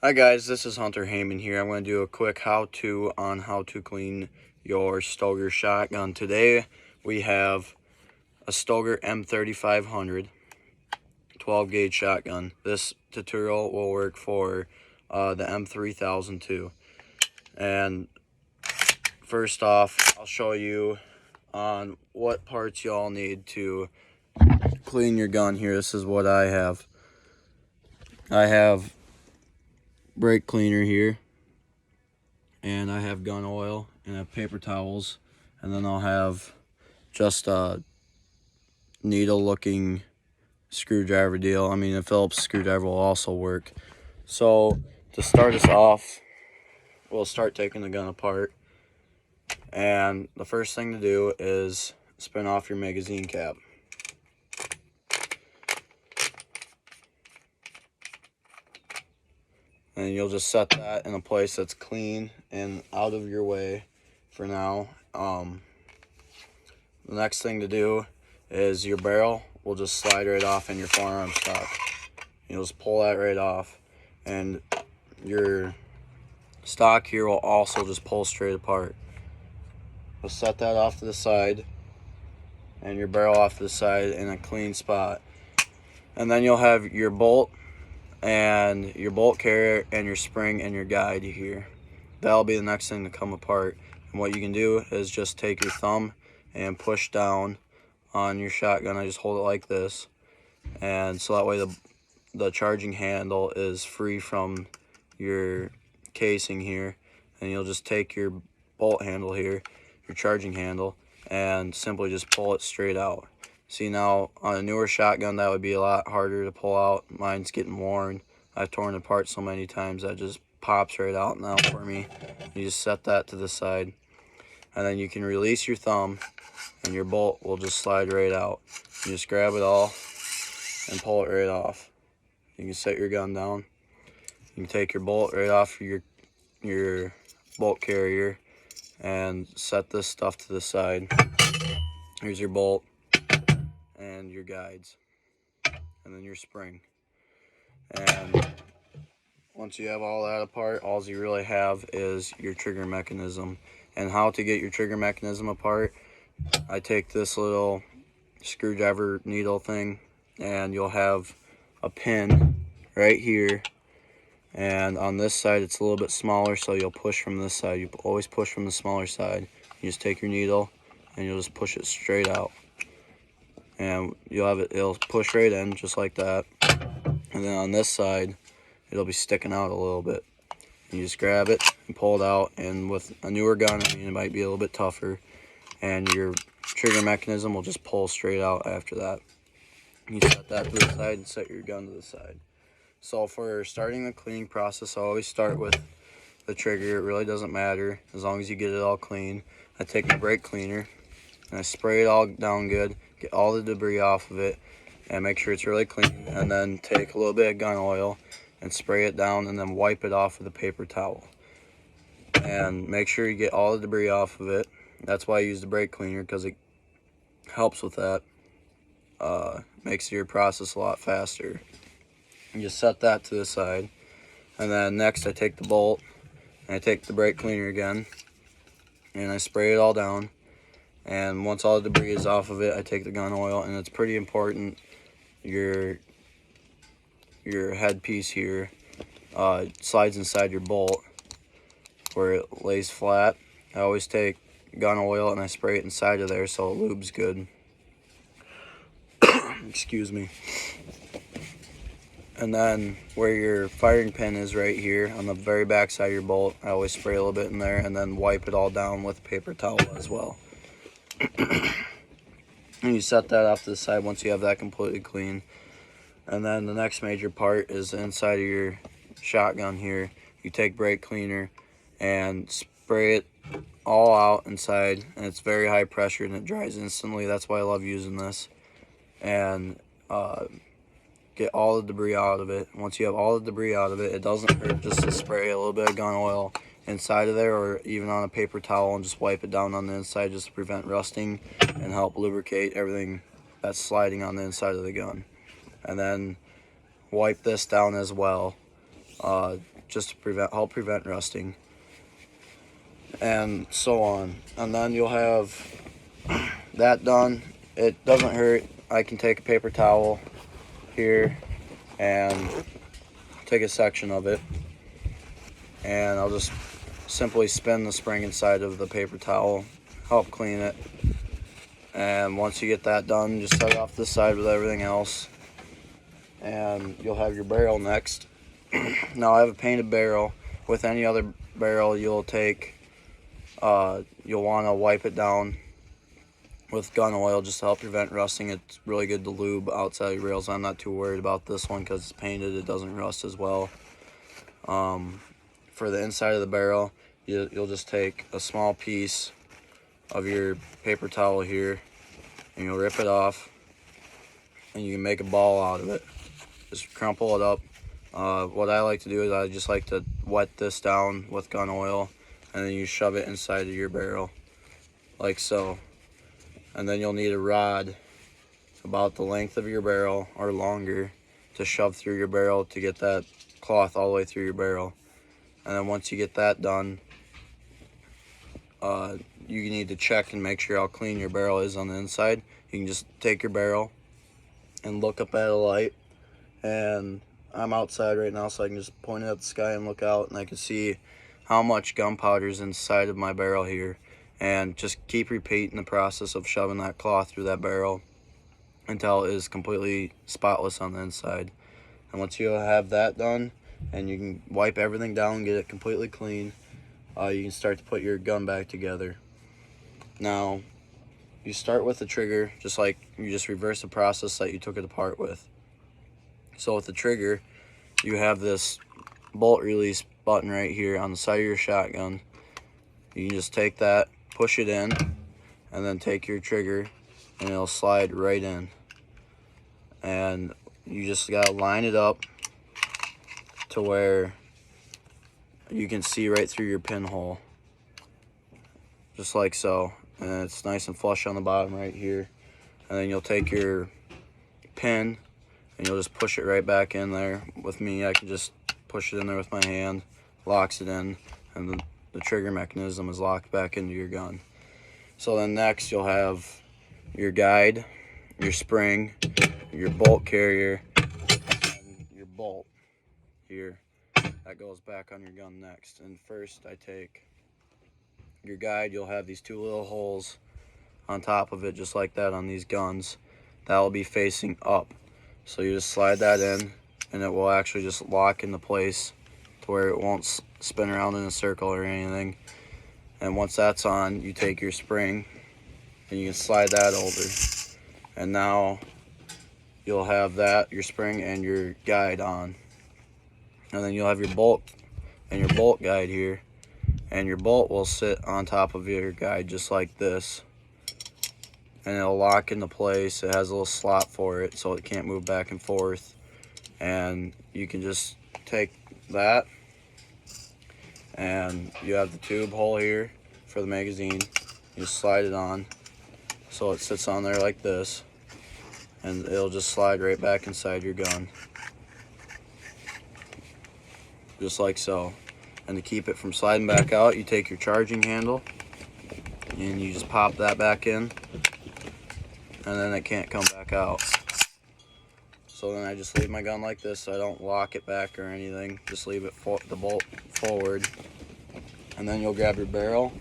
Hi guys, this is Hunter Heyman here. I'm going to do a quick how-to on how to clean your Stoeger shotgun. Today we have a Stoeger M3500 12 gauge shotgun. This tutorial will work for the M3000 too. And first off, I'll show you on what parts y'all need to clean your gun here. This is what I have. I have brake cleaner here, and I have gun oil, and I have paper towels, and then I'll have just a needle looking screwdriver deal. I mean, a Phillips screwdriver will also work. So to start us off, we'll start taking the gun apart, and the first thing to do is spin off your magazine cap. And you'll just set that in a place that's clean and out of your way for now. The next thing to do is your barrel will just slide right off in your forearm stock. You'll just pull that right off, and your stock here will also just pull straight apart. We'll set that off to the side, and your barrel off to the side in a clean spot. And then you'll have your bolt and your bolt carrier and your spring and your guide here. That'll be the next thing to come apart. And what you can do is just take your thumb and push down on your shotgun. I just hold it like this, and so that way the charging handle is free from your casing here. And you'll just take your bolt handle here, your charging handle, and simply just pull it straight out. See, now on a newer shotgun that would be a lot harder to pull out. Mine's getting worn. I've torn it apart so many times that just pops right out now for me. You just set that to the side, and then you can release your thumb and your bolt will just slide right out. You just grab it all and pull it right off. You can set your gun down. You can take your bolt right off your bolt carrier and set this stuff to the side. Here's your bolt and your guides, and then your spring. And once you have all that apart, all you really have is your trigger mechanism. And how to get your trigger mechanism apart, I take this little screwdriver needle thing, and you'll have a pin right here, and on this side it's a little bit smaller, so you'll push from this side. You always push from the smaller side. You just take your needle and you'll just push it straight out, and you'll have it, it'll push right in just like that. And then on this side it'll be sticking out a little bit. You just grab it and pull it out, and with a newer gun, I mean, it might be a little bit tougher, and your trigger mechanism will just pull straight out after that. You set that to the side and set your gun to the side. So for starting the cleaning process, I always start with the trigger. It really doesn't matter as long as you get it all clean. I take my brake cleaner and I spray it all down good, get all the debris off of it, and make sure it's really clean. And then take a little bit of gun oil and spray it down, and then wipe it off with a paper towel. And make sure you get all the debris off of it. That's why I use the brake cleaner, because it helps with that. Makes your process a lot faster. You just set that to the side. And then next I take the bolt, and I take the brake cleaner again, and I spray it all down. And once all the debris is off of it, I take the gun oil, and it's pretty important your headpiece here slides inside your bolt where it lays flat. I always take gun oil and I spray it inside of there so it lubes good. Excuse me. And then where your firing pin is right here on the very back side of your bolt, I always spray a little bit in there and then wipe it all down with a paper towel as well. And you set that off to the side once you have that completely clean. And then the next major part is the inside of your shotgun here. You take brake cleaner and spray it all out inside, and it's very high pressure and it dries instantly. That's why I love using this. And get all the debris out of it. Once you have all the debris out of it, it doesn't hurt just to spray a little bit of gun oil inside of there, or even on a paper towel, and just wipe it down on the inside just to prevent rusting and help lubricate everything that's sliding on the inside of the gun. And then wipe this down as well just to help prevent rusting, and so on. And then you'll have that done. It doesn't hurt. I can take a paper towel here and take a section of it, and I'll just simply spin the spring inside of the paper towel, help clean it. And once you get that done, just set it off to the side with everything else, and you'll have your barrel next. Now, I have a painted barrel. With any other barrel, you'll want to wipe it down with gun oil just to help prevent rusting. It's really good to lube outside your rails. I'm not too worried about this one because it's painted. It doesn't rust as well. For the inside of the barrel, you'll just take a small piece of your paper towel here, and you'll rip it off, and you can make a ball out of it. Just crumple it up. What I like to do is I just like to wet this down with gun oil, and then you shove it inside of your barrel like so. And then you'll need a rod about the length of your barrel or longer to shove through your barrel to get that cloth all the way through your barrel. And then once you get that done, you need to check and make sure how clean your barrel is on the inside. You can just take your barrel and look up at a light, and I'm outside right now, so I can just point it at the sky and look out, and I can see how much gunpowder is inside of my barrel here. And just keep repeating the process of shoving that cloth through that barrel until it is completely spotless on the inside. And once you have that done, and you can wipe everything down and get it completely clean, you can start to put your gun back together. Now, you start with the trigger, just like you just reverse the process that you took it apart with. So with the trigger, you have this bolt release button right here on the side of your shotgun. You can just take that, push it in, and then take your trigger, and it'll slide right in. And you just gotta line it up to where you can see right through your pinhole, just like so. And it's nice and flush on the bottom right here. And then you'll take your pin and you'll just push it right back in there. With me, I can just push it in there with my hand, locks it in, and the trigger mechanism is locked back into your gun. So then next you'll have your guide, your spring, your bolt carrier, and your bolt here. That goes back on your gun next. And first I take your guide. You'll have these two little holes on top of it, just like that on these guns. That will be facing up. So you just slide that in, and it will actually just lock into place to where it won't spin around in a circle or anything. And once that's on, you take your spring and you can slide that over. And now you'll have that, your spring and your guide on. And then you'll have your bolt and your bolt guide here. And your bolt will sit on top of your guide just like this. And it'll lock into place. It has a little slot for it so it can't move back and forth. And you can just take that, and you have the tube hole here for the magazine. You slide it on so it sits on there like this, and it'll just slide right back inside your gun, just like so. And to keep it from sliding back out, you take your charging handle and you just pop that back in, and then it can't come back out. So then I just leave my gun like this, so I don't lock it back or anything. Just leave it the bolt forward. And then you'll grab your barrel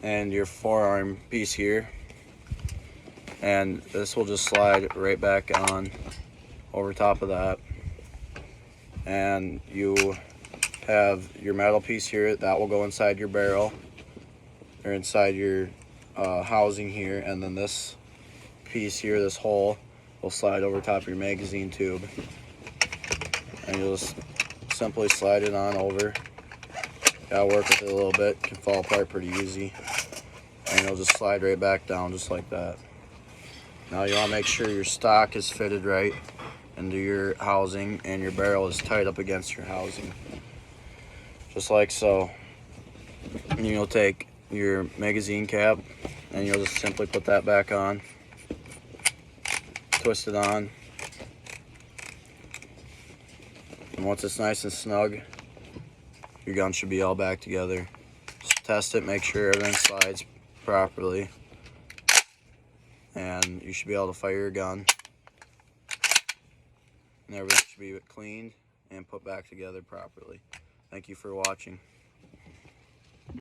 and your forearm piece here, and this will just slide right back on over top of that. And you have your metal piece here that will go inside your barrel, or inside your housing here, and then this piece here, this hole, will slide over top of your magazine tube, and you'll just simply slide it on over. Gotta work with it a little bit, can fall apart pretty easy, and it'll just slide right back down just like that. Now you want to make sure your stock is fitted right into your housing and your barrel is tight up against your housing, just like so. And you'll take your magazine cap and you'll just simply put that back on, twist it on, and And once it's nice and snug, your gun should be all back together. Just test it, make sure everything slides properly, and you should be able to fire your gun. And everything should be cleaned and put back together properly. Thank you for watching.